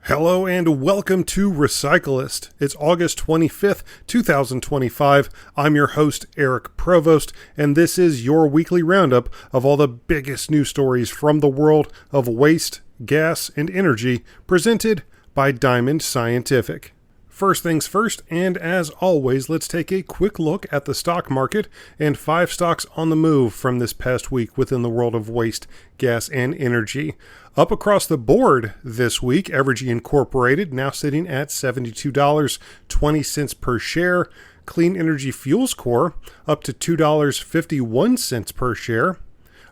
Hello and welcome to Recyclist. It's August 25th, 2025. I'm your host, Eric Provost, and this is your weekly roundup of all the biggest news stories from the world of waste, gas, and energy, presented by Diamond Scientific. First things first, and as always, let's take a quick look at the stock market and 5 stocks on the move from this past week within the world of waste, gas, and energy. Up across the board this week, Evergy Incorporated now sitting at $72.20 per share. Clean Energy Fuels Corp. up to $2.51 per share.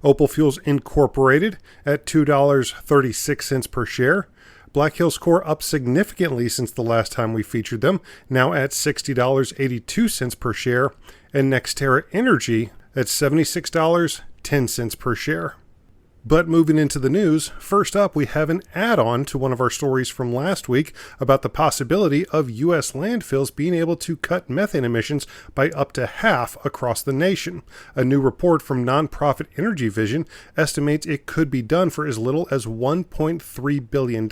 Opal Fuels Incorporated at $2.36 per share. Black Hills Corp. up significantly since the last time we featured them, now at $60.82 per share, and Nextera Energy at $76.10 per share. But moving into the news, first up we have an add-on to one of our stories from last week about the possibility of U.S. landfills being able to cut methane emissions by up to half across the nation. A new report from nonprofit Energy Vision estimates it could be done for as little as $1.3 billion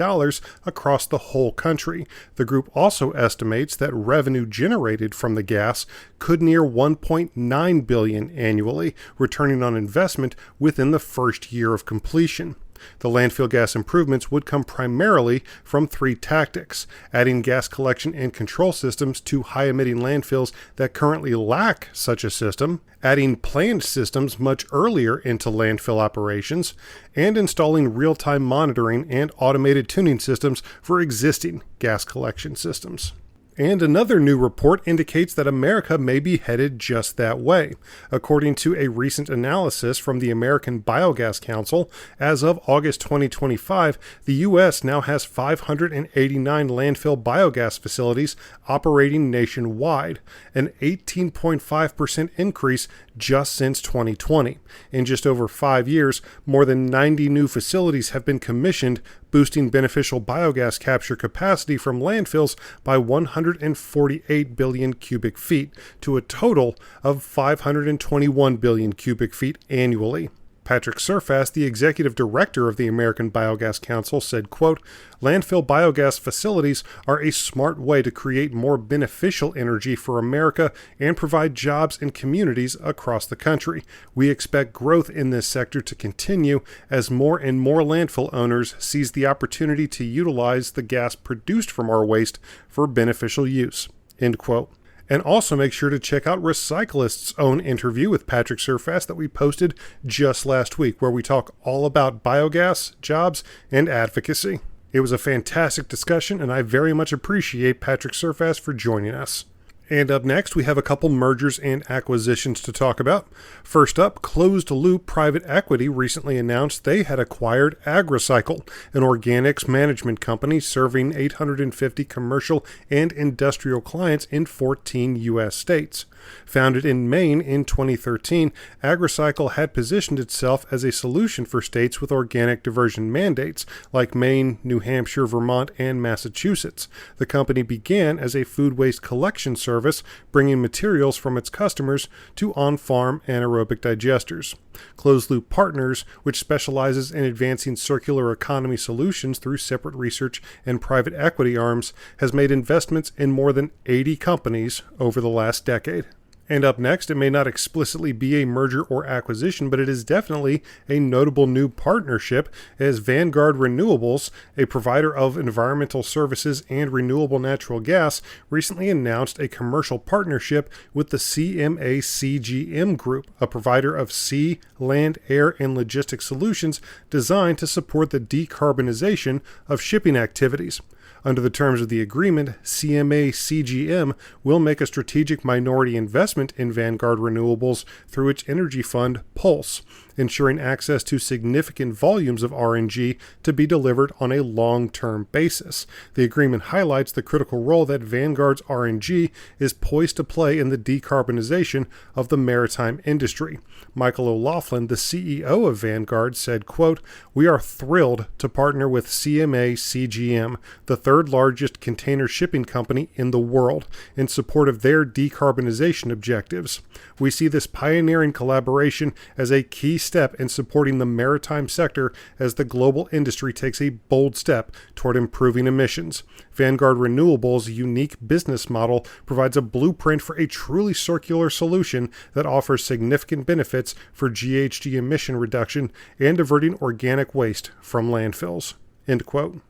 across the whole country. The group also estimates that revenue generated from the gas could near $1.9 billion annually, returning on investment within the first year of completion. The landfill gas improvements would come primarily from 3 tactics: adding gas collection and control systems to high-emitting landfills that currently lack such a system, adding planned systems much earlier into landfill operations, and installing real-time monitoring and automated tuning systems for existing gas collection systems. And another new report indicates that America may be headed just that way. According to a recent analysis from the American Biogas Council, as of August 2025, the U.S. now has 589 landfill biogas facilities operating nationwide, an 18.5% increase just since 2020. In just over 5 years, more than 90 new facilities have been commissioned, boosting beneficial biogas capture capacity from landfills by 148 billion cubic feet to a total of 521 billion cubic feet annually. Patrick Surfass, the executive director of the American Biogas Council, said, quote, "Landfill biogas facilities are a smart way to create more beneficial energy for America and provide jobs in communities across the country. We expect growth in this sector to continue as more and more landfill owners seize the opportunity to utilize the gas produced from our waste for beneficial use." End quote. And also make sure to check out Recyclist's own interview with Patrick Surfass that we posted just last week, where we talk all about biogas, jobs, and advocacy. It was a fantastic discussion, and I very much appreciate Patrick Surfass for joining us. And up next, we have a couple mergers and acquisitions to talk about. First up, Closed Loop Private Equity recently announced they had acquired AgriCycle, an organics management company serving 850 commercial and industrial clients in 14 U.S. states. Founded in Maine in 2013, AgriCycle had positioned itself as a solution for states with organic diversion mandates, like Maine, New Hampshire, Vermont, and Massachusetts. The company began as a food waste collection service, bringing materials from its customers to on-farm anaerobic digesters. Closed Loop Partners, which specializes in advancing circular economy solutions through separate research and private equity arms, has made investments in more than 80 companies over the last decade. And up next, it may not explicitly be a merger or acquisition, but it is definitely a notable new partnership, as Vanguard Renewables, a provider of environmental services and renewable natural gas, recently announced a commercial partnership with the CMA CGM Group, a provider of sea, land, air, and logistics solutions designed to support the decarbonization of shipping activities. Under the terms of the agreement, CMA CGM will make a strategic minority investment in Vanguard Renewables through its energy fund, Pulse, ensuring access to significant volumes of RNG to be delivered on a long-term basis. The agreement highlights the critical role that Vanguard's RNG is poised to play in the decarbonization of the maritime industry. Michael O'Loughlin, the CEO of Vanguard, said, quote, "We are thrilled to partner with CMA CGM, the third largest container shipping company in the world, in support of their decarbonization objectives. We see this pioneering collaboration as a key step in supporting the maritime sector as the global industry takes a bold step toward improving emissions. Vanguard Renewables' unique business model provides a blueprint for a truly circular solution that offers significant benefits for GHG emission reduction and diverting organic waste from landfills. End quote.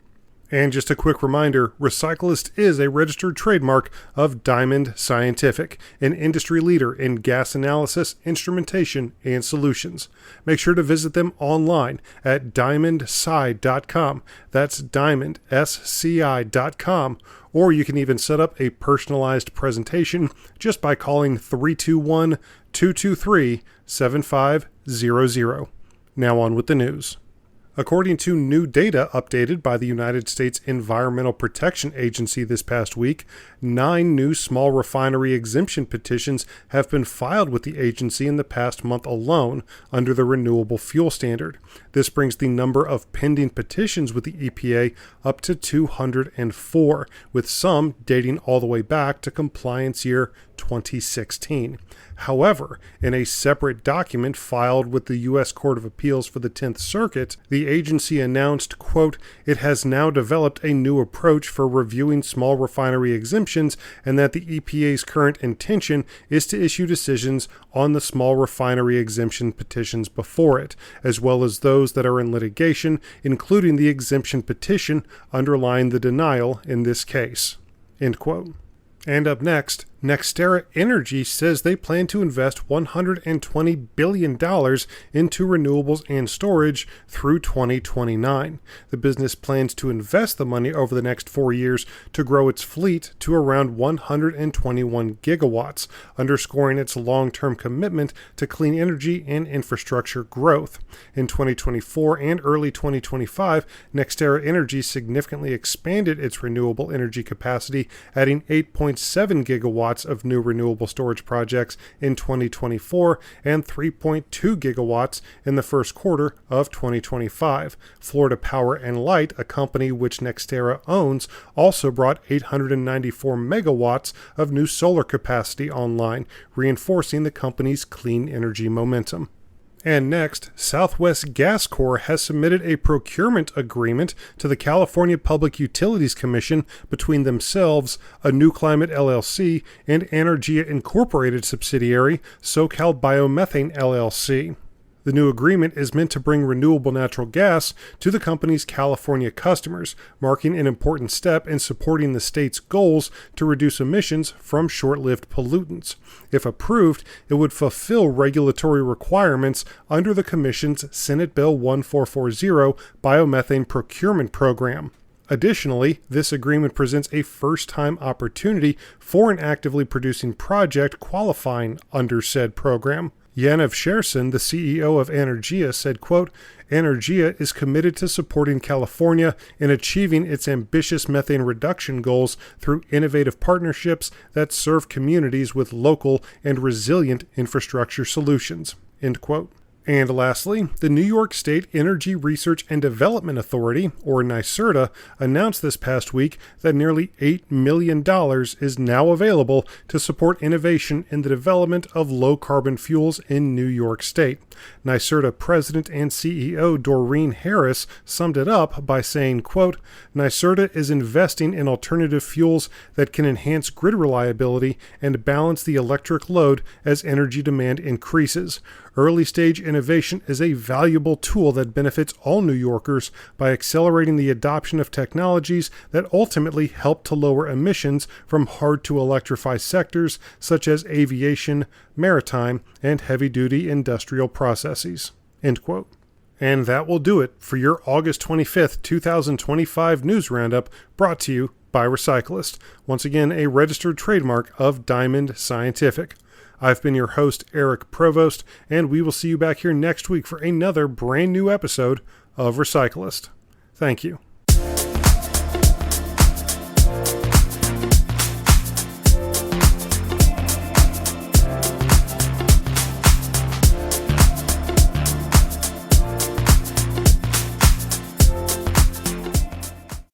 And just a quick reminder, Recyclist is a registered trademark of Diamond Scientific, an industry leader in gas analysis, instrumentation, and solutions. Make sure to visit them online at diamondsci.com. That's diamondsci.com. Or you can even set up a personalized presentation just by calling 321-223-7500. Now on with the news. According to new data updated by the United States Environmental Protection Agency this past week, 9 new small refinery exemption petitions have been filed with the agency in the past month alone under the renewable fuel standard. This brings the number of pending petitions with the EPA up to 204, with some dating all the way back to compliance year 2016. However, in a separate document filed with the U.S. Court of Appeals for the 10th Circuit, the agency announced, quote, "It has now developed a new approach for reviewing small refinery exemptions and that the EPA's current intention is to issue decisions on the small refinery exemption petitions before it, as well as those that are in litigation, including the exemption petition underlying the denial in this case." End quote. And up next, Nextera Energy says they plan to invest $120 billion into renewables and storage through 2029. The business plans to invest the money over the next 4 years to grow its fleet to around 121 gigawatts, underscoring its long-term commitment to clean energy and infrastructure growth. In 2024 and early 2025, Nextera Energy significantly expanded its renewable energy capacity, adding 8.7 gigawatts of new renewable storage projects in 2024 and 3.2 gigawatts in the first quarter of 2025. Florida Power and Light, a company which Nextera owns, also brought 894 megawatts of new solar capacity online, reinforcing the company's clean energy momentum. And next, Southwest Gas Corp has submitted a procurement agreement to the California Public Utilities Commission between themselves, a New Climate LLC, and Energia Incorporated subsidiary, SoCal Biomethane LLC. The new agreement is meant to bring renewable natural gas to the company's California customers, marking an important step in supporting the state's goals to reduce emissions from short-lived pollutants. If approved, it would fulfill regulatory requirements under the Commission's Senate Bill 1440 Biomethane Procurement Program. Additionally, this agreement presents a first-time opportunity for an actively producing project qualifying under said program. Yaniv Sherson, the CEO of Energia, said, quote, "Energia is committed to supporting California in achieving its ambitious methane reduction goals through innovative partnerships that serve communities with local and resilient infrastructure solutions." End quote. And lastly, the New York State Energy Research and Development Authority, or NYSERDA, announced this past week that nearly $8 million is now available to support innovation in the development of low-carbon fuels in New York State. NYSERDA President and CEO Doreen Harris summed it up by saying, quote, "NYSERDA is investing in alternative fuels that can enhance grid reliability and balance the electric load as energy demand increases. Early-stage innovation is a valuable tool that benefits all New Yorkers by accelerating the adoption of technologies that ultimately help to lower emissions from hard-to-electrify sectors such as aviation, maritime, and heavy-duty industrial processes." End quote. And that will do it for your August 25th, 2025 news roundup, brought to you by Recyclist, once again a registered trademark of Diamond Scientific. I've been your host, Eric Provost, and we will see you back here next week for another brand new episode of Recyclist. Thank you.